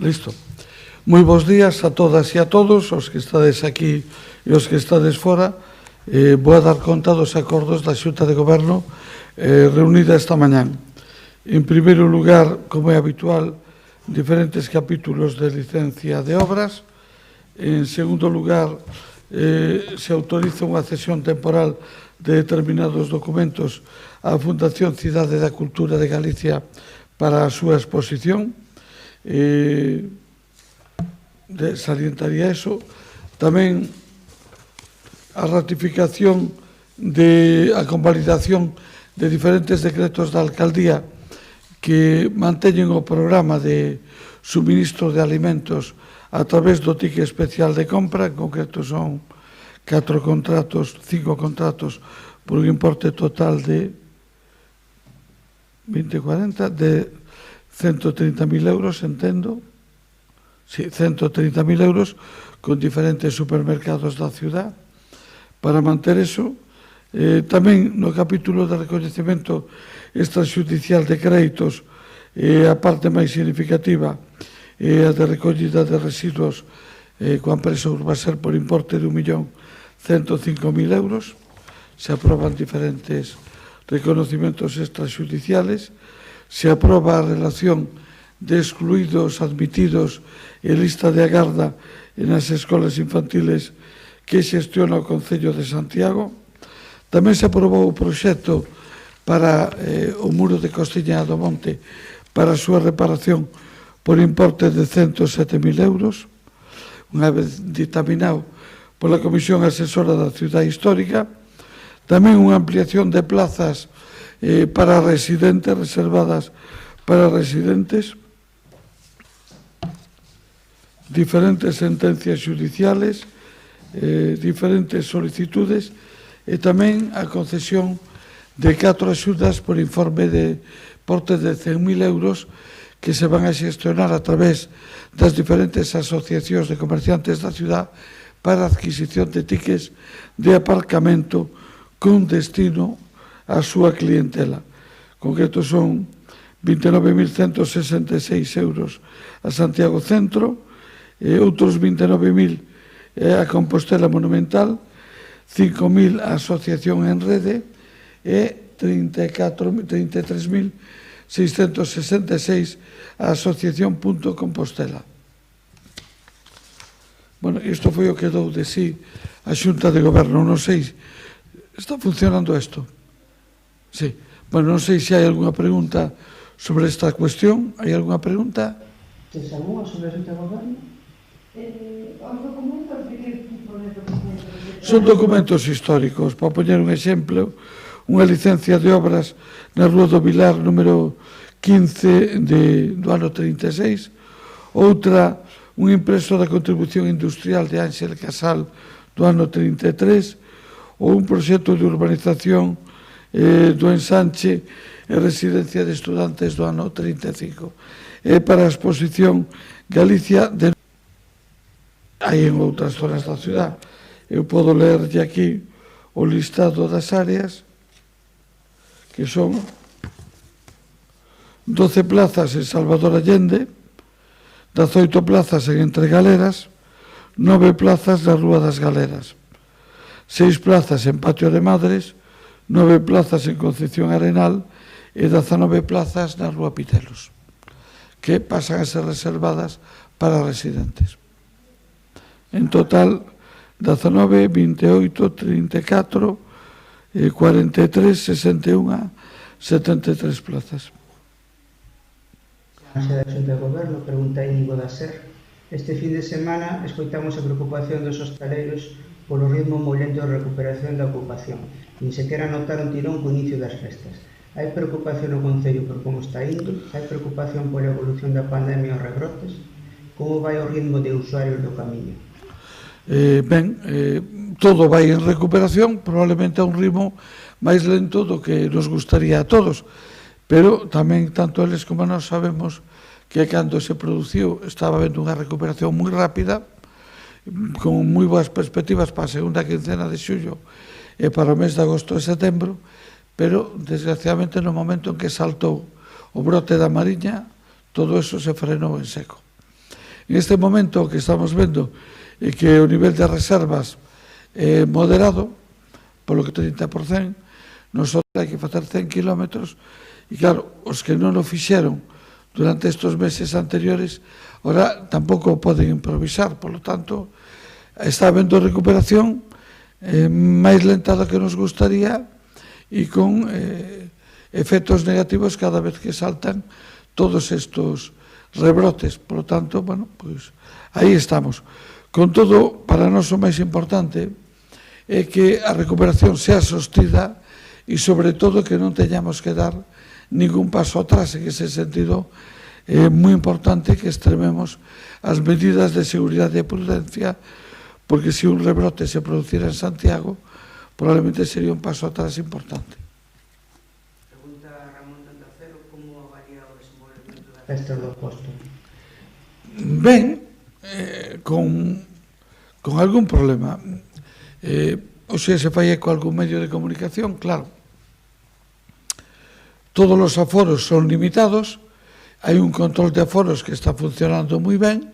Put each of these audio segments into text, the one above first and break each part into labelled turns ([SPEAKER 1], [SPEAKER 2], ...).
[SPEAKER 1] Listo. Moi bons días a todas e a todos, os que estades aquí e os que estades fora. Vou a dar conta dos acordos da Xunta de Goberno reunida esta mañán. En primeiro lugar, como é habitual, diferentes capítulos de licencia de obras. En segundo lugar, se autoriza unha cesión temporal de determinados documentos á Fundación Cidade da Cultura de Galicia para a súa exposición. Salientaría eso. Tamén a ratificación a convalidación de diferentes decretos da Alcaldía que manteñen o programa de suministro de alimentos a través do ticket especial de compra. En concreto son 5 contratos por un importe total de 20-40 de 130.000 euros, entendo. Sí, 130.000 euros con diferentes supermercados da ciudad. Para manter eso, tamén no capítulo de recoñecemento extrajudicial de créditos, a parte máis significativa é a de recollida de residuos coa empresa Urbaser por importe de 1.105.000 euros. Se aproban diferentes reconocimientos extrajudiciales. Se aproba a relación de excluídos, admitidos e lista de agarda nas escolas infantiles que xestiona o Concello de Santiago. Tamén se aprobou o proxecto para o muro de Costiña do Monte para a súa reparación por importe de 107.000 euros, unha vez dictaminado pola Comisión Asesora da Ciudad Histórica. Tamén unha ampliación de plazas para residentes, reservadas para residentes. Diferentes sentencias judiciales, diferentes solicitudes e tamén a concesión de 4 axudas por informe de porte de 100.000 euros que se van a xestionar a través das diferentes asociacións de comerciantes da ciudad para a adquisición de tickets de aparcamento con destino á súa clientela. En concreto son 29.166 euros a Santiago Centro, outros 29.000 a Compostela Monumental, 5.000 a Asociación en Rede e 33.666 a Asociación Punto Compostela. Bueno, isto foi o que dou de sí a Xunta de Goberno. Non sei, está funcionando isto? Sí. Bueno, non sei se hai algunha pregunta sobre esta cuestión. Hai algunha pregunta?
[SPEAKER 2] Tes algunha sobre a Xunta de Goberno? Os documentos, de que tipo de documentos?
[SPEAKER 1] Son documentos históricos. Para poñer un exemplo, unha licencia de obras na Rúa do Vilar número 15 do ano 36, outra, un impreso da contribución industrial de Ángel Casal do ano 33, ou un proxecto de urbanización do ensanche e residencia de estudantes do ano 35. É para a exposición Galicia de... Hai en outras zonas da ciudad. Eu podo lerlle aquí o listado das áreas, que son 12 plazas en Salvador Allende, 18 plazas en Entre Galeras, 9 plazas na Rúa das Galeras, 6 plazas en Patio de Madres, 9 plazas en Concepción Arenal e 19 plazas na Rúa Pitelos, que pasan a ser reservadas para residentes. En total, 19, 28, 34, 43, 61, 73 plazas.
[SPEAKER 2] A da Xunta de Goberno, pregunta Íñigo da Ser. Este fin de semana escoitamos a preocupación dos hostaleiros polo ritmo moi lento de recuperación da ocupación. Nin sequera notaron tirón co inicio das festas. Hai preocupación no Concello por como está indo? Hai preocupación pola evolución da pandemia e os rebrotes? Como vai o ritmo de usuarios do camiño?
[SPEAKER 1] Todo vai en recuperación, probablemente a un ritmo máis lento do que nos gustaría a todos, pero tamén tanto eles como nós sabemos que cando se produciu estaba vendo unha recuperación moi rápida, con moi boas perspectivas para a segunda quincena de xullo e para o mes de agosto e setembro, pero desgraciadamente no momento en que saltou o brote da Mariña, todo eso se frenou en seco. En este momento o que estamos vendo é que o nivel de reservas é moderado, polo que 30%, nosotros hai que facer 100 kilómetros, e claro, os que non o fixeron durante estes meses anteriores, ahora tampouco poden improvisar, polo tanto, está habendo recuperación máis lenta do que nos gustaría e con efectos negativos cada vez que saltan todos estes rebrotes. Por lo tanto, bueno, pues aí estamos. Con todo, para nós o máis importante é que a recuperación sea sostida e, sobre todo, que non teñamos que dar ningún paso atrás. En ese sentido, é moi importante que extrememos as medidas de seguridade e prudencia, porque se un rebrote se producira en Santiago, probablemente sería un paso atrás importante.
[SPEAKER 2] Pregunta Ramón Tantacero, como avalia o desenvolvemento da festa do posto?
[SPEAKER 1] Ben, con algún problema. O sea, se fai con algún medio de comunicación, claro. Todos os aforos son limitados, hai un control de aforos que está funcionando moi ben,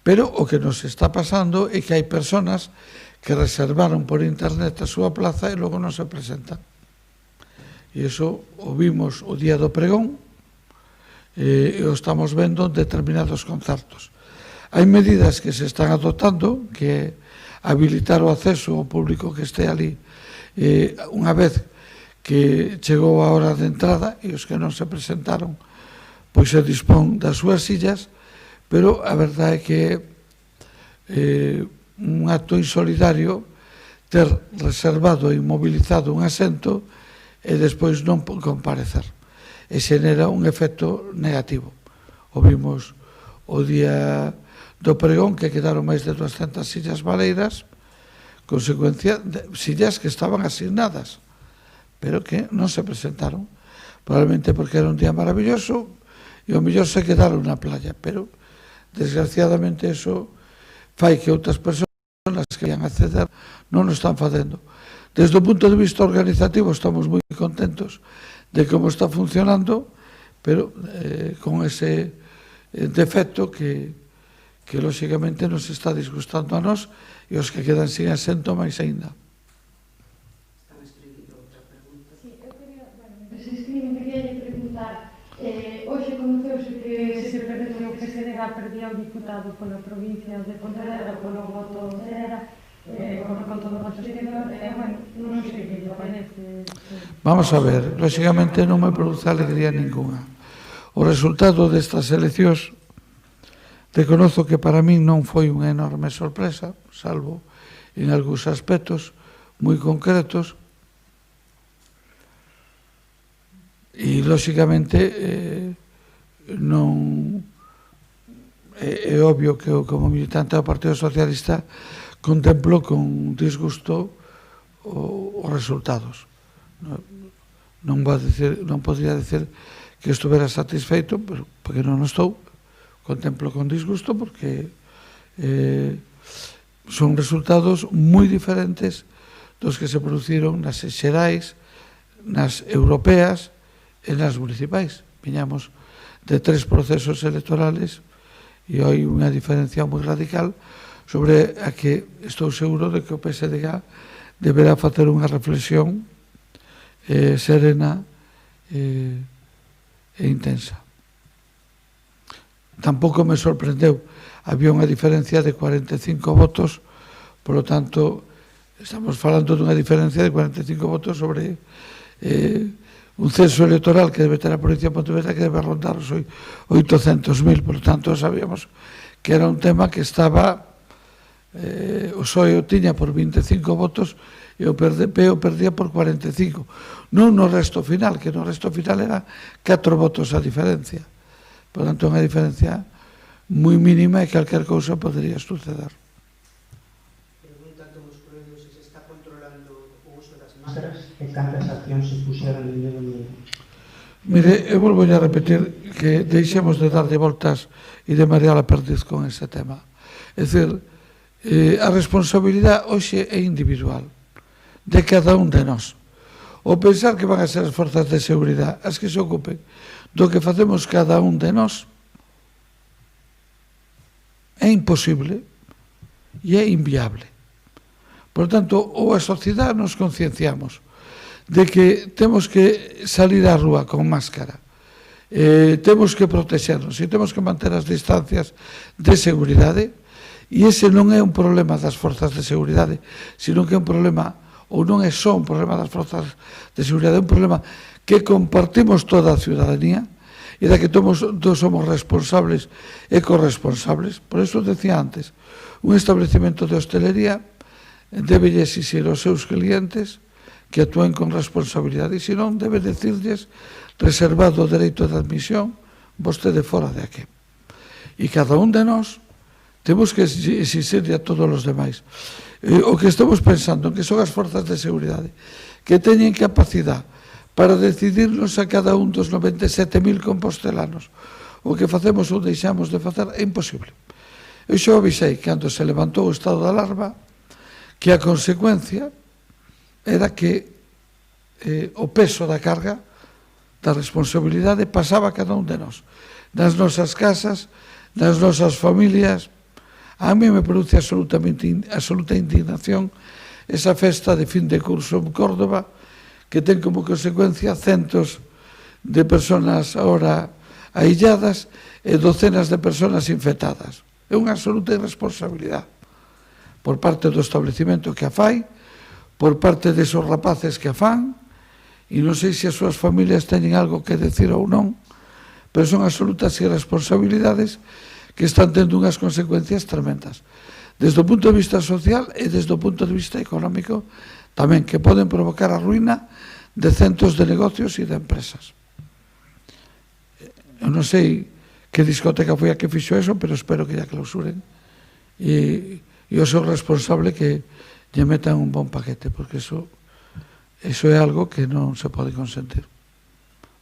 [SPEAKER 1] pero o que nos está pasando é que hai personas que reservaron por internet a súa plaza e logo non se presentan. E iso o vimos o día do pregón e o estamos vendo en determinados concertos. Hai medidas que se están adoptando, que é habilitar o acceso ao público que este ali unha vez que chegou a hora de entrada, e os que non se presentaron pois se dispón das súas sillas, pero a verdade é que un acto insolidario ter reservado e inmobilizado un asento e despois non comparecer, e xenera un efecto negativo. O vimos o día do pregón, que quedaron máis de 200 sillas baleiras, consecuencia de sillas que estaban asignadas, pero que non se presentaron, probablemente porque era un día maravilloso e o mellor se quedaron na playa, pero desgraciadamente eso fai que outras persoas que ian acceder non o están facendo. Desde o punto de vista organizativo estamos moi contentos de como está funcionando, pero con ese defecto que lóxicamente nos está disgustando a nós e os que quedan sin asento máis aínda.
[SPEAKER 2] Están escribindo outra pregunta.
[SPEAKER 3] Sí, eu quería preguntar, hoxe conoceuse que se perdeu que se perdía o diputado pola provincia de Pontevedra polo voto Cera, con todo o voto exterior, bueno, non sei que lle parece.
[SPEAKER 1] Vamos a ver, lóxicamente non me produce alegría ninguna. O resultado destas eleccións, reconozo que para min non foi unha enorme sorpresa, salvo en algúns aspectos moi concretos, e lóxicamente non é obvio que eu, como militante do Partido Socialista, contemplo con disgusto os resultados. Non podría decir que estuvera satisfeito, porque non estou. Contemplo con disgusto porque son resultados moi diferentes dos que se produciron nas xerais, nas europeas e nas municipais. Viñamos de 3 procesos electorales e hai unha diferencia moi radical sobre a que estou seguro de que o PSDG deberá facer unha reflexión serena e intensa. Tampouco me sorprendeu, había unha diferencia de 45 votos, polo tanto, estamos falando dunha diferencia de 45 votos sobre un censo electoral que debe ter a provincia de Pontevedra que debe rondar os 800.000, polo tanto, sabíamos que era un tema que estaba, o PSOE o tiña por 25 votos e o PDP o perdía por 45, non no resto final, que no resto final era 4 votos a diferencia. Por tanto, é unha diferencia moi mínima e calquer cousa podería suceder.
[SPEAKER 2] Pregunta a todos por ello se está controlando o uso das máscaras e cantas accións se puxeron en medio mundo.
[SPEAKER 1] Mire, eu volvo a repetir que deixemos de darlle voltas e de marear a perdiz con ese tema. É dicir, a responsabilidade hoxe é individual de cada un de nós. O pensar que van a ser as forzas de seguridade as que se ocupen do que facemos cada un de nós é imposible e é inviable. Por tanto, ou a sociedade nos concienciamos de que temos que salir á rúa con máscara, temos que protexernos e temos que manter as distancias de seguridade, e ese non é un problema das forzas de seguridade, sino que é un problema, ou non é só un problema das forzas de seguridade, é un problema que compartimos toda a ciudadanía e da que todos somos responsables e corresponsables. Por eso decía antes, un establecemento de hostelería debe exixir aos seus clientes que actúen con responsabilidade, e senón debe decirles reservado o dereito de admisión, vostede fora de aquí. E cada un de nós temos que exixirle a todos os demais. O que estamos pensando que son as forzas de seguridade que teñen capacidade para decidirnos a cada un dos 97.000 compostelanos o que facemos ou deixamos de facer é imposible. Eu xa avisei cando se levantou o estado de alarma que a consecuencia era que o peso da carga da responsabilidade pasaba a cada un de nós, nas nosas casas, nas nosas familias. A mí me produce absoluta indignación esa festa de fin de curso en Córdoba que ten como consecuencia centos de persoas ahora ailladas e docenas de persoas infectadas. É unha absoluta irresponsabilidade por parte do establecemento que a fai, por parte desos rapaces que a fan, e non sei se as súas familias teñen algo que decir ou non, pero son absolutas irresponsabilidades que están tendo unhas consecuencias tremendas, desde o punto de vista social e desde o punto de vista económico tamén, que poden provocar a ruína de centos de negocios e de empresas. Eu non sei que discoteca foi a que fixo eso, pero espero que ya clausuren e o seu responsable que lle metan un bon paquete, porque eso é algo que non se pode consentir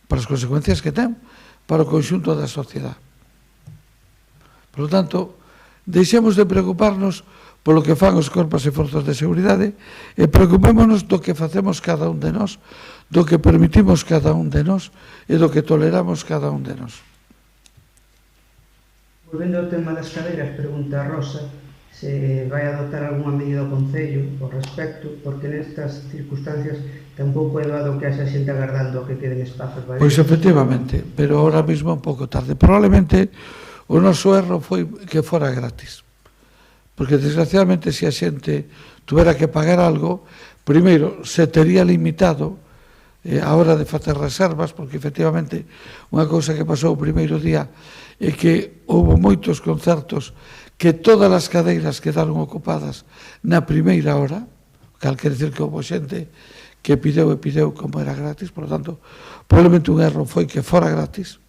[SPEAKER 1] para as consecuencias que ten para o conxunto da sociedade. Por lo tanto, deixemos de preocuparnos polo que fan os corpos e forzas de seguridade e preocupémonos do que facemos cada un de nós, do que permitimos cada un de nós e do que toleramos cada un de nós.
[SPEAKER 2] Volvendo ao tema das cadeiras, pregunta a Rosa se vai adoptar algunha medida ao Concello ao respecto, porque nestas circunstancias tampouco é doado que haxa xente agardando a que queden espazos valios.
[SPEAKER 1] Pois efectivamente, pero ahora mesmo un pouco tarde. Probablemente o noso erro foi que fora gratis. Porque, desgraciadamente, se a xente tuvera que pagar algo, primeiro, se tería limitado a hora de facer reservas, porque, efectivamente, unha cousa que pasou o primeiro día é que houve moitos concertos que todas as cadeiras quedaron ocupadas na primeira hora, cal quer dizer que houve xente que pideu e pideu como era gratis, por lo tanto, probablemente un erro foi que fora gratis,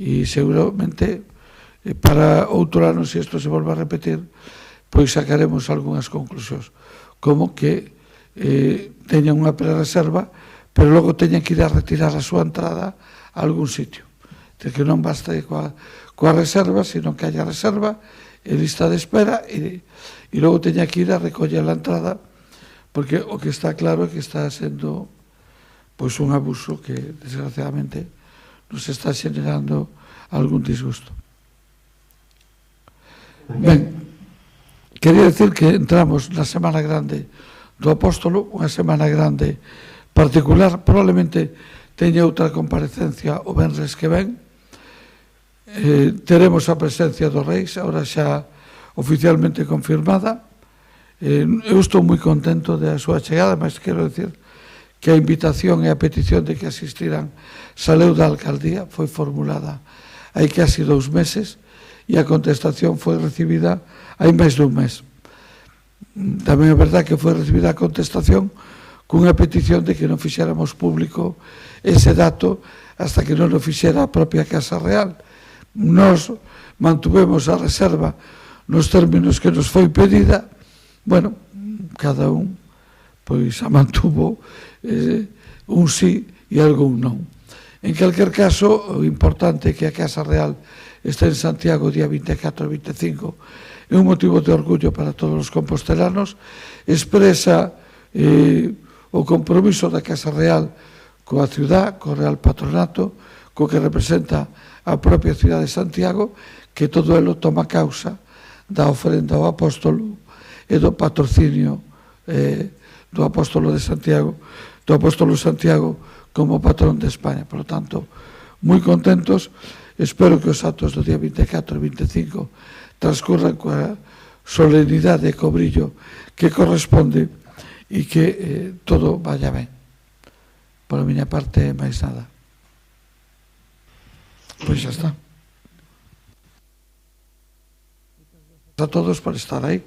[SPEAKER 1] e seguramente para outro ano, se isto se volve a repetir, pois sacaremos algunhas conclusións, como que teñan unha pre-reserva, pero logo teñan que ir a retirar a súa entrada a algún sitio. Que non basta coa reserva, sino que haya reserva e lista de espera e logo teña que ir a recoller a entrada, porque o que está claro é que está sendo pois un abuso que, desgraciadamente, nos está xenerando algún disgusto. Ben, quería decir que entramos na Semana Grande do Apóstolo, unha Semana Grande particular, probablemente teña outra comparecencia o venres que ven. Teremos a presencia dos reis, ahora xa oficialmente confirmada. Eu estou moi contento da súa chegada, mas quero decir que a invitación e a petición de que asistiran saleu da alcaldía, foi formulada hai casi 2 meses, e a contestación foi recibida hai máis dun mes. Tamén é verdade que foi recibida a contestación cunha petición de que non fixéramos público ese dato hasta que non o fixera a propia Casa Real. Nos mantuvemos a reserva nos términos que nos foi pedida. Bueno, cada un pois a mantuvo, un sí e algún non. En calquer caso, o importante é que a Casa Real está en Santiago día 24 e 25, é un motivo de orgullo para todos os compostelanos, expresa o compromiso da Casa Real coa ciudad, co Real Patronato, co que representa a propia cidade de Santiago, que todo elo toma causa da ofrenda ao apóstolo e do patrocinio do apóstolo de Santiago, do apóstolo Santiago como patrón de España. Por lo tanto, moi contentos. Espero que os actos do día 24 e 25 transcurran coa solemnidade e co brillo que corresponde e que todo vaya ben. Por a miña parte, máis nada. Pois xa está. A todos por estar aí.